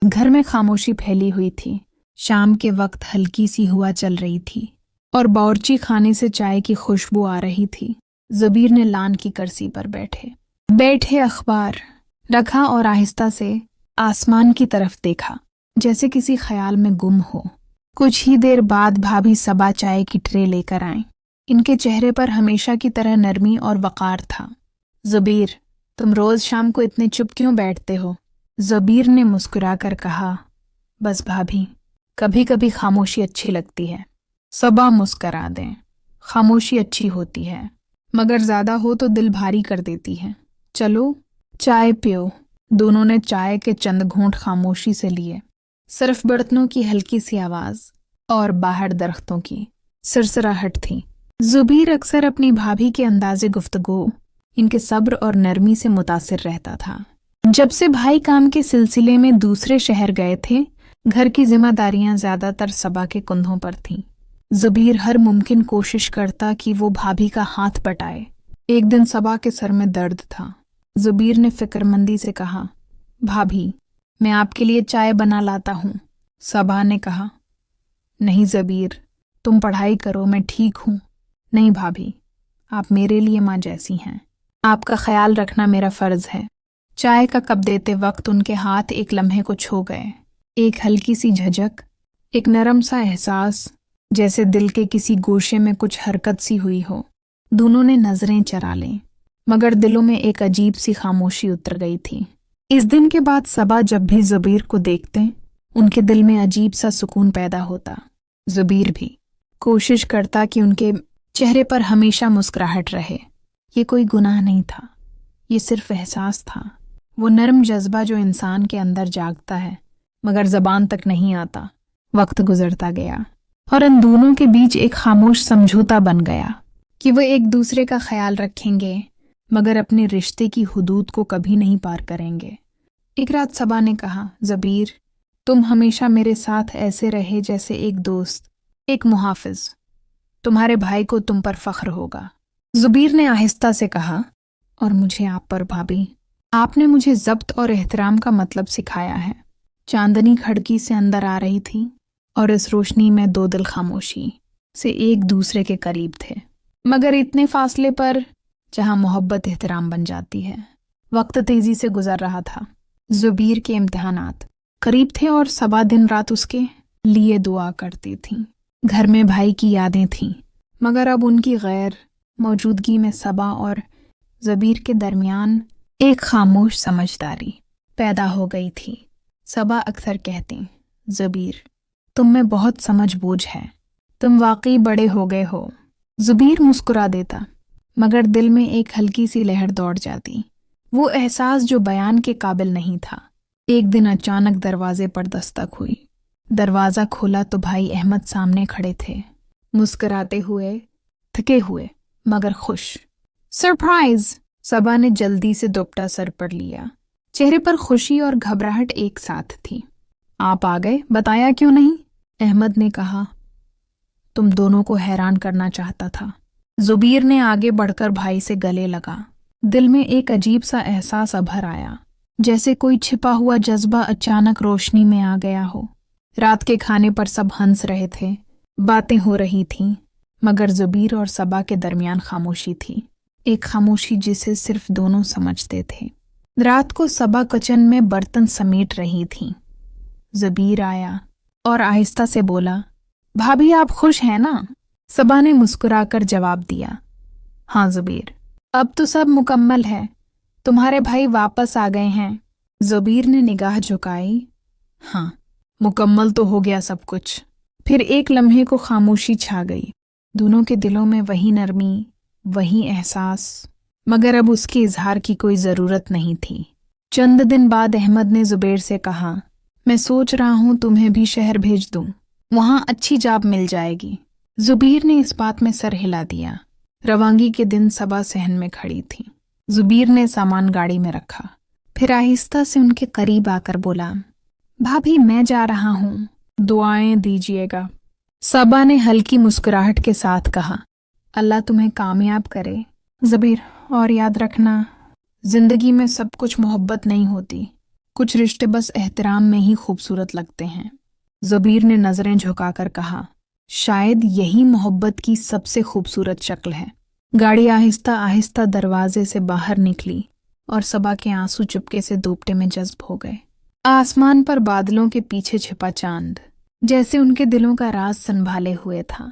घर में खामोशी फैली हुई थी। शाम के वक्त हल्की सी हवा चल रही थी और बावर्ची खाने से चाय की खुशबू आ रही थी। ज़बीर ने लान की कुर्सी पर बैठे अखबार रखा और आहिस्ता से आसमान की तरफ देखा, जैसे किसी ख्याल में गुम हो। कुछ ही देर बाद भाभी सबा चाय की ट्रे लेकर आईं। इनके चेहरे पर हमेशा की तरह नरमी और वक़ार था। ज़बीर, तुम रोज शाम को इतने चुप क्यों बैठते हो? ज़बीर ने मुस्कुराकर कहा, बस भाभी, कभी कभी खामोशी अच्छी लगती है। सबा मुस्करा दें। खामोशी अच्छी होती है, मगर ज्यादा हो तो दिल भारी कर देती है। चलो चाय पियो। दोनों ने चाय के चंद घूंट खामोशी से लिए। सिर्फ बर्तनों की हल्की सी आवाज और बाहर दरख्तों की सरसराहट थी। ज़बीर अक्सर अपनी भाभी के अंदाज़े गुफ्तगू, इनके सब्र और नरमी से मुतासिर रहता था। जब से भाई काम के सिलसिले में दूसरे शहर गए थे, घर की जिम्मेदारियां ज्यादातर सबा के कंधों पर थीं। ज़बीर हर मुमकिन कोशिश करता कि वो भाभी का हाथ बटाए। एक दिन सबा के सर में दर्द था। ज़बीर ने फिक्रमंदी से कहा, भाभी, मैं आपके लिए चाय बना लाता हूँ। सबा ने कहा, नहीं ज़बीर, तुम पढ़ाई करो, मैं ठीक हूँ। नहीं भाभी, आप मेरे लिए माँ जैसी हैं। आपका ख्याल रखना मेरा फर्ज है। चाय का कप देते वक्त उनके हाथ एक लम्हे को छू गए। एक हल्की सी झझक, एक नरम सा एहसास, जैसे दिल के किसी गोशे में कुछ हरकत सी हुई हो। दोनों ने नजरें चरा लें, मगर दिलों में एक अजीब सी खामोशी उतर गई थी। इस दिन के बाद सबा जब भी ज़बीर को देखते, उनके दिल में अजीब सा सुकून पैदा होता। ज़बीर भी कोशिश करता कि उनके चेहरे पर हमेशा मुस्कुराहट रहे। ये कोई गुनाह नहीं था, ये सिर्फ एहसास था, वो नरम जज्बा जो इंसान के अंदर जागता है मगर ज़बान तक नहीं आता। वक्त गुजरता गया और इन दोनों के बीच एक खामोश समझौता बन गया कि वो एक दूसरे का ख्याल रखेंगे मगर अपने रिश्ते की हुदूद को कभी नहीं पार करेंगे। एक रात सबा ने कहा, ज़बीर, तुम हमेशा मेरे साथ ऐसे रहे जैसे एक दोस्त, एक मुहाफिज। तुम्हारे भाई को तुम पर फख्र होगा। ज़बीर ने आहिस्ता से कहा, और मुझे आप पर भाभी। आपने मुझे ज़ब्त और एहतराम का मतलब सिखाया है। चांदनी खिड़की से अंदर आ रही थी और इस रोशनी में दो दिल खामोशी से एक दूसरे के करीब थे, मगर इतने फासले पर जहां मोहब्बत एहतराम बन जाती है। वक्त तेजी से गुजर रहा था। ज़बीर के इम्तिहानात करीब थे और सबा दिन रात उसके लिए दुआ करती थी। घर में भाई की यादें थीं, मगर अब उनकी गैर मौजूदगी में सबा और ज़बीर के दरमियान एक खामोश समझदारी पैदा हो गई थी। सबा अक्सर कहती, ज़बीर, तुम में बहुत समझ बूझ है, तुम वाकई बड़े हो गए हो। ज़बीर मुस्कुरा देता, मगर दिल में एक हल्की सी लहर दौड़ जाती, वो एहसास जो बयान के काबिल नहीं था। एक दिन अचानक दरवाजे पर दस्तक हुई। दरवाज़ा खोला तो भाई अहमद सामने खड़े थे, मुस्कुराते हुए, थके हुए मगर खुश। सरप्राइज! सबा ने जल्दी से दुपट्टा सर पर लिया। चेहरे पर खुशी और घबराहट एक साथ थी। आप आ गए, बताया क्यों नहीं? अहमद ने कहा, तुम दोनों को हैरान करना चाहता था। ज़बीर ने आगे बढ़कर भाई से गले लगा। दिल में एक अजीब सा एहसास अभर आया, जैसे कोई छिपा हुआ जज्बा अचानक रोशनी में आ गया हो। रात के खाने पर सब हंस रहे थे, बातें हो रही थीं, मगर ज़बीर और सबा के दरमियान खामोशी थी, एक खामोशी जिसे सिर्फ दोनों समझते थे। रात को सबा किचन में बर्तन समेट रही थी। ज़बीर आया और आहिस्ता से बोला, भाभी आप खुश हैं ना? सबा ने मुस्कुराकर जवाब दिया, हाँ ज़बीर, अब तो सब मुकम्मल है, तुम्हारे भाई वापस आ गए हैं। ज़बीर ने निगाह झुकाई, हाँ, मुकम्मल तो हो गया सब कुछ। फिर एक लम्हे को खामोशी छा गई। दोनों के दिलों में वही नरमी, वही एहसास, मगर अब उसके इजहार की कोई ज़रूरत नहीं थी। चंद दिन बाद अहमद ने ज़ुबैर से कहा, मैं सोच रहा हूँ तुम्हें भी शहर भेज दूँ, वहाँ अच्छी जॉब मिल जाएगी। ज़ुबैर ने इस बात में सर हिला दिया। रवांगी के दिन सबा सहन में खड़ी थी। ज़ुबैर ने सामान गाड़ी में रखा, फिर आहिस्ता से उनके करीब आकर बोला, भाभी मैं जा रहा हूँ, दुआएं दीजिएगा। सबा ने हल्की मुस्कुराहट के साथ कहा, अल्लाह तुम्हें कामयाब करे। ज़ुबैर, और याद रखना, जिंदगी में सब कुछ मोहब्बत नहीं होती, کچھ رشتے بس احترام میں ہی خوبصورت لگتے ہیں۔ زبیر نے نظریں جھکا کر کہا، شاید یہی محبت کی سب سے خوبصورت شکل ہے۔ گاڑی آہستہ آہستہ دروازے سے باہر نکلی اور صبا کے آنسو چپکے سے دوپٹے میں جذب ہو گئے۔ آسمان پر بادلوں کے پیچھے چھپا چاند جیسے ان کے دلوں کا راز سنبھالے ہوئے تھا۔